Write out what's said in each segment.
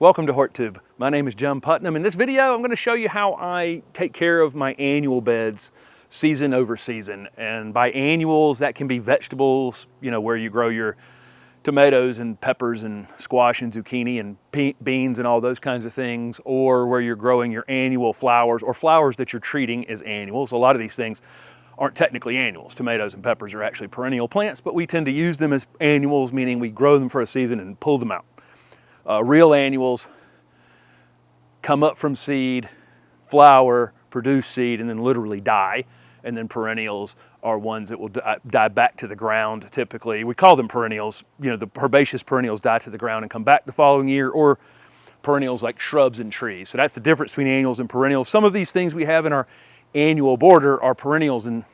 Welcome to HortTube. My name is Putnam. In this video, I'm going to show you how I take care of my annual beds season over season. And by annuals, that can be vegetables, where you grow your tomatoes and peppers and squash and zucchini and beans and all those kinds of things, or where you're growing your annual flowers or flowers that you're treating as annuals. A lot of these things aren't technically annuals. Tomatoes and peppers are actually perennial plants, but we tend to use them as annuals, meaning we grow them for a season and pull them out. Real annuals come up from seed, flower, produce seed, and then literally die. And then perennials are ones that will die back to the ground typically. We call them perennials. The herbaceous perennials die to the ground and come back the following year, or perennials like shrubs and trees. So that's the difference between annuals and perennials. Some of these things we have in our annual border are perennials and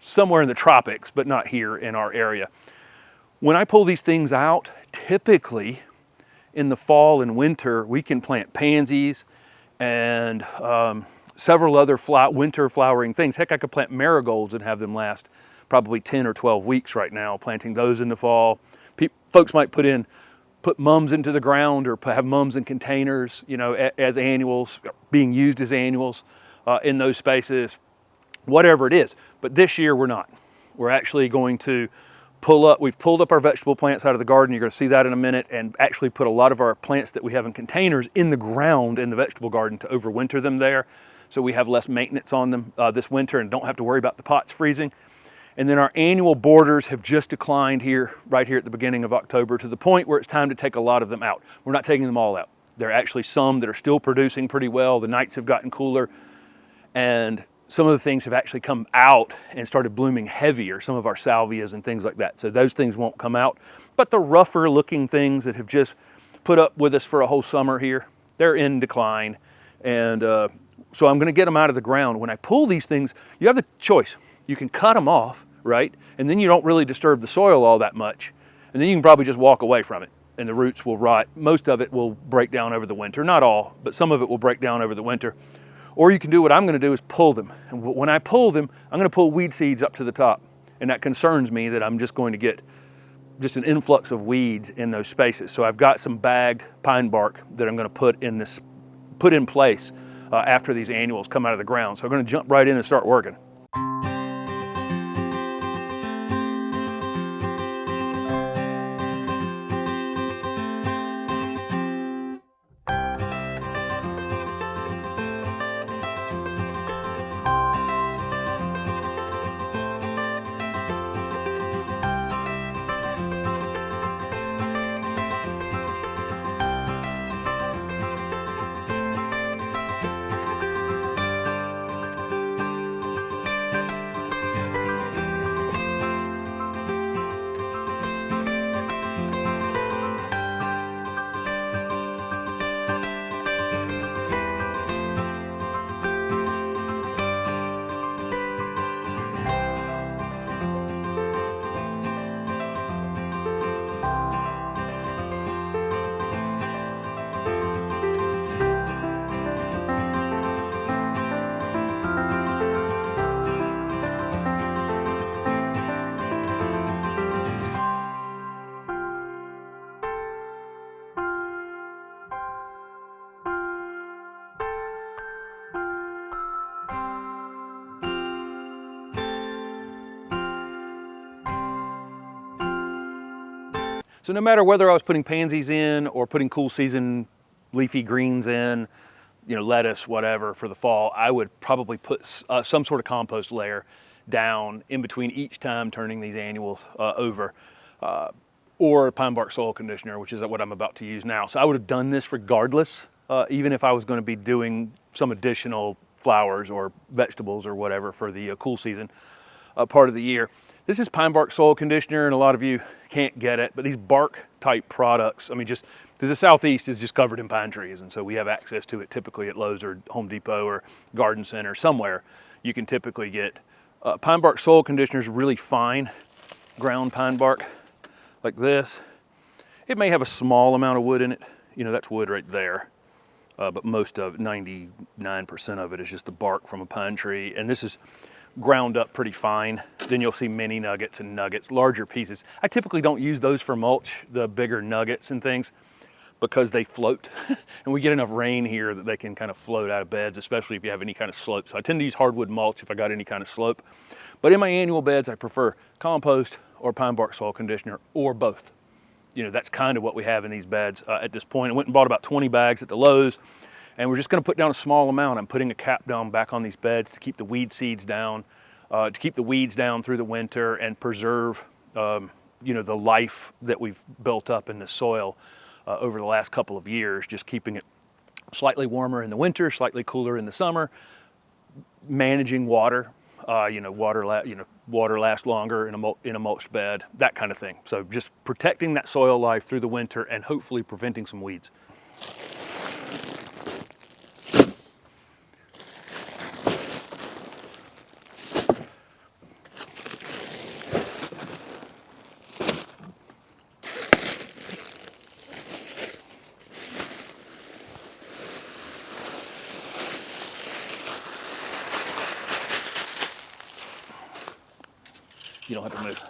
somewhere in the tropics, but not here in our area. When I pull these things out, typically in the fall and winter, we can plant pansies and several other winter flowering things. Heck, I could plant marigolds and have them last probably 10 or 12 weeks right now, planting those in the fall. Folks might put mums into the ground or have mums in containers, as annuals, being used as annuals in those spaces, whatever it is. But this year we're not. We're actually going to we've pulled up our vegetable plants out of the garden. You're going to see that in a minute, and actually put a lot of our plants that we have in containers in the ground in the vegetable garden to overwinter them there. So we have less maintenance on them this winter and don't have to worry about the pots freezing. And then our annual borders have just declined right here at the beginning of October, to the point where it's time to take a lot of them out. We're not taking them all out. There are actually some that are still producing pretty well. The nights have gotten cooler, and some of the things have actually come out and started blooming heavier, some of our salvias and things like that. So those things won't come out. But the rougher looking things that have just put up with us for a whole summer here, they're in decline. And so I'm going to get them out of the ground. When I pull these things, you have the choice. You can cut them off, right? And then you don't really disturb the soil all that much. And then you can probably just walk away from it, and the roots will rot. Most of it will break down over the winter. Not all, but some of it will break down over the winter. Or you can do what I'm going to do, is pull them. And when I pull them, I'm going to pull weed seeds up to the top. And that concerns me, that I'm just going to get just an influx of weeds in those spaces. So I've got some bagged pine bark that I'm going to put in place after these annuals come out of the ground. So I'm going to jump right in and start working. So no matter whether I was putting pansies in or putting cool season leafy greens in, lettuce, whatever, for the fall, I would probably put some sort of compost layer down in between each time turning these annuals over, or pine bark soil conditioner, which is what I'm about to use now. So I would have done this regardless, even if I was going to be doing some additional flowers or vegetables or whatever for the cool season part of the year. This is pine bark soil conditioner, and a lot of you can't get it, but these bark type products, just because the Southeast is just covered in pine trees, and so we have access to it typically at Lowe's or Home Depot or Garden Center somewhere. You can typically get pine bark soil conditioners, really fine ground pine bark like this. It may have a small amount of wood in it. That's wood right there. But most of it, 99% of it, is just the bark from a pine tree. And this is ground up pretty fine. Then you'll see mini nuggets and nuggets, larger pieces. I typically don't use those for mulch, the bigger nuggets and things. because they float. And we get enough rain here that they can kind of float out of beds, especially if you have any kind of slope. So I tend to use hardwood mulch if I got any kind of slope. But in my annual beds, I prefer compost or pine bark soil conditioner, or both. You know, that's kind of what we have in these beds at this point. I went and bought about 20 bags at the Lowe's, and we're just gonna put down a small amount. I'm putting a cap down back on these beds to keep the weed seeds down, to keep the weeds down through the winter and preserve you know, the life that we've built up in the soil over the last couple of years, just keeping it slightly warmer in the winter, slightly cooler in the summer, managing water, you know, water lasts longer in a mulched bed, that kind of thing. So just protecting that soil life through the winter and hopefully preventing some weeds. You don't have to move.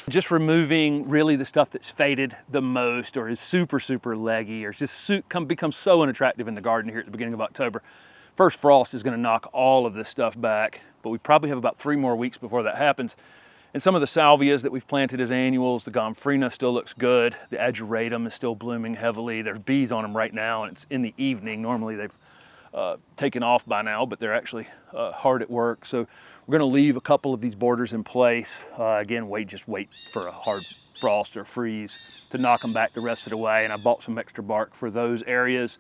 Just removing really the stuff that's faded the most or is super, super leggy or just becomes so unattractive in the garden here at the beginning of October. First frost is gonna knock all of this stuff back, but we probably have about 3 more weeks before that happens. And some of the salvias that we've planted as annuals, the gomphrena still looks good. The ageratum is still blooming heavily. There's bees on them right now, and it's in the evening. Normally they've taken off by now, but they're actually hard at work. So we're gonna leave a couple of these borders in place. Again, just wait for a hard frost or freeze to knock them back the rest of the way. And I bought some extra bark for those areas.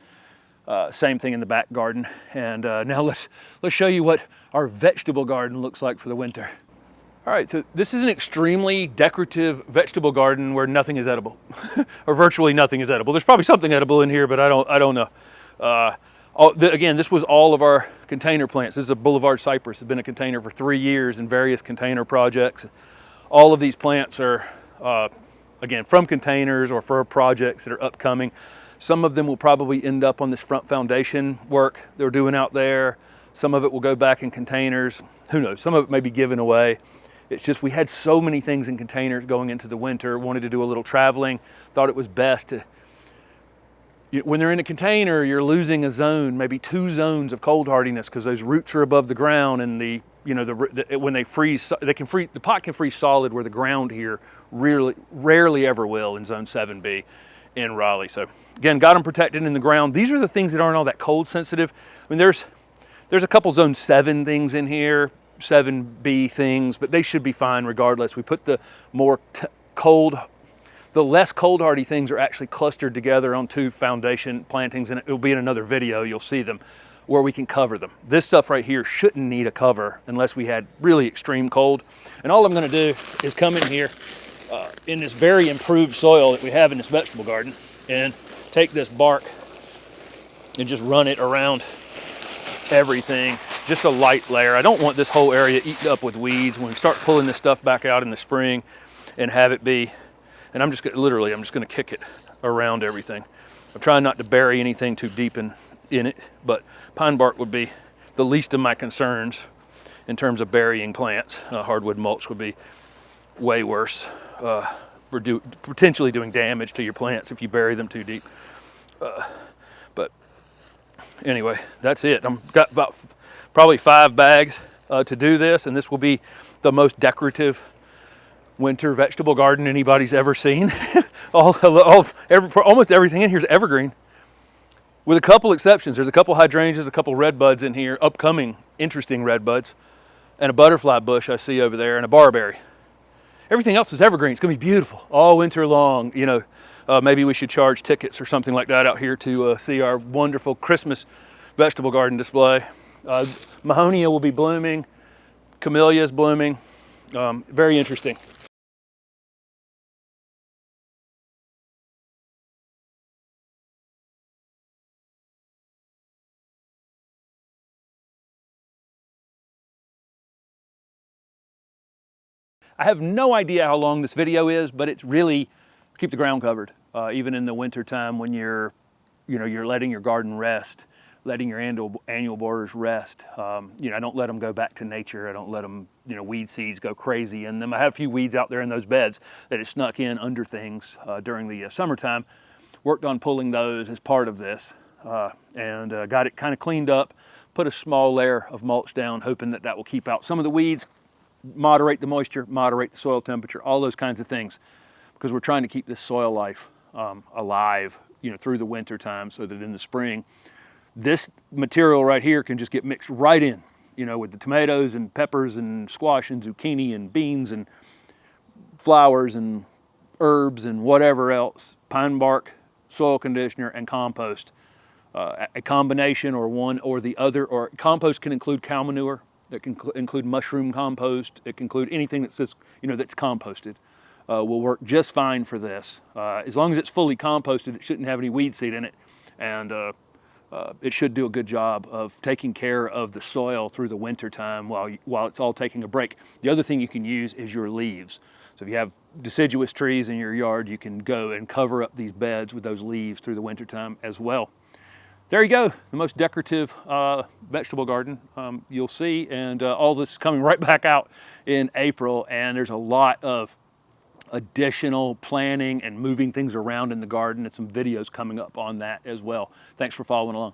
Same thing in the back garden. And now let's show you what our vegetable garden looks like for the winter. All right, so this is an extremely decorative vegetable garden where nothing is edible, or virtually nothing is edible. There's probably something edible in here, but I don't know. Again, this was all of our container plants. This is a boulevard cypress. It's been a container for 3 years in various container projects. All of these plants are, again, from containers or for projects that are upcoming. Some of them will probably end up on this front foundation work they're doing out there. Some of it will go back in containers. Who knows? Some of it may be given away. It's just we had so many things in containers going into the winter, wanted to do a little traveling, thought it was best to, when they're in a container, you're losing a zone, maybe 2 zones of cold hardiness because those roots are above the ground, and when they freeze, the pot can freeze solid where the ground here rarely ever will in zone 7B in Raleigh. So again, got them protected in the ground. These are the things that aren't all that cold sensitive. I mean, there's a couple zone 7 things in here, 7B things, but they should be fine regardless. We put the less cold hardy things are actually clustered together on 2 foundation plantings, and it'll be in another video, you'll see them, where we can cover them. This stuff right here shouldn't need a cover unless we had really extreme cold. And all I'm gonna do is come in here in this very improved soil that we have in this vegetable garden and take this bark and just run it around everything. Just a light layer. I don't want this whole area eaten up with weeds. When we start pulling this stuff back out in the spring and have it be And I'm just gonna kick it around everything. I'm trying not to bury anything too deep in it, but pine bark would be the least of my concerns in terms of burying plants. Hardwood mulch would be way worse for potentially doing damage to your plants if you bury them too deep. But anyway, that's it. I've got about probably 5 bags to do this, and this will be the most decorative winter vegetable garden anybody's ever seen. Almost everything in here is evergreen, with a couple exceptions. There's a couple hydrangeas, a couple red buds in here, upcoming interesting red buds, and a butterfly bush I see over there, and a barberry. Everything else is evergreen. It's gonna be beautiful all winter long. You know, maybe we should charge tickets or something like that out here to see our wonderful Christmas vegetable garden display. Mahonia will be blooming, camellia is blooming. Very interesting. I have no idea how long this video is, but it's really keep the ground covered. Even in the winter time when you're letting your garden rest, letting your annual borders rest. I don't let them go back to nature. I don't let them, weed seeds go crazy in them. I have a few weeds out there in those beds that have snuck in under things during the summertime. Worked on pulling those as part of this and got it kind of cleaned up, put a small layer of mulch down, hoping that will keep out some of the weeds, moderate the moisture, moderate the soil temperature, all those kinds of things, because we're trying to keep this soil life alive, through the winter time, so that in the spring, this material right here can just get mixed right in, with the tomatoes and peppers and squash and zucchini and beans and flowers and herbs and whatever else. Pine bark, soil conditioner, and compost. A combination or one or the other, or compost can include cow manure. It can include mushroom compost. It can include anything that's that's composted. Will work just fine for this. As long as it's fully composted, it shouldn't have any weed seed in it, and it should do a good job of taking care of the soil through the winter time while it's all taking a break. The other thing you can use is your leaves. So if you have deciduous trees in your yard, you can go and cover up these beds with those leaves through the winter time as well. There you go, the most decorative vegetable garden you'll see, and all this is coming right back out in April, and there's a lot of additional planning and moving things around in the garden, and some videos coming up on that as well. Thanks for following along.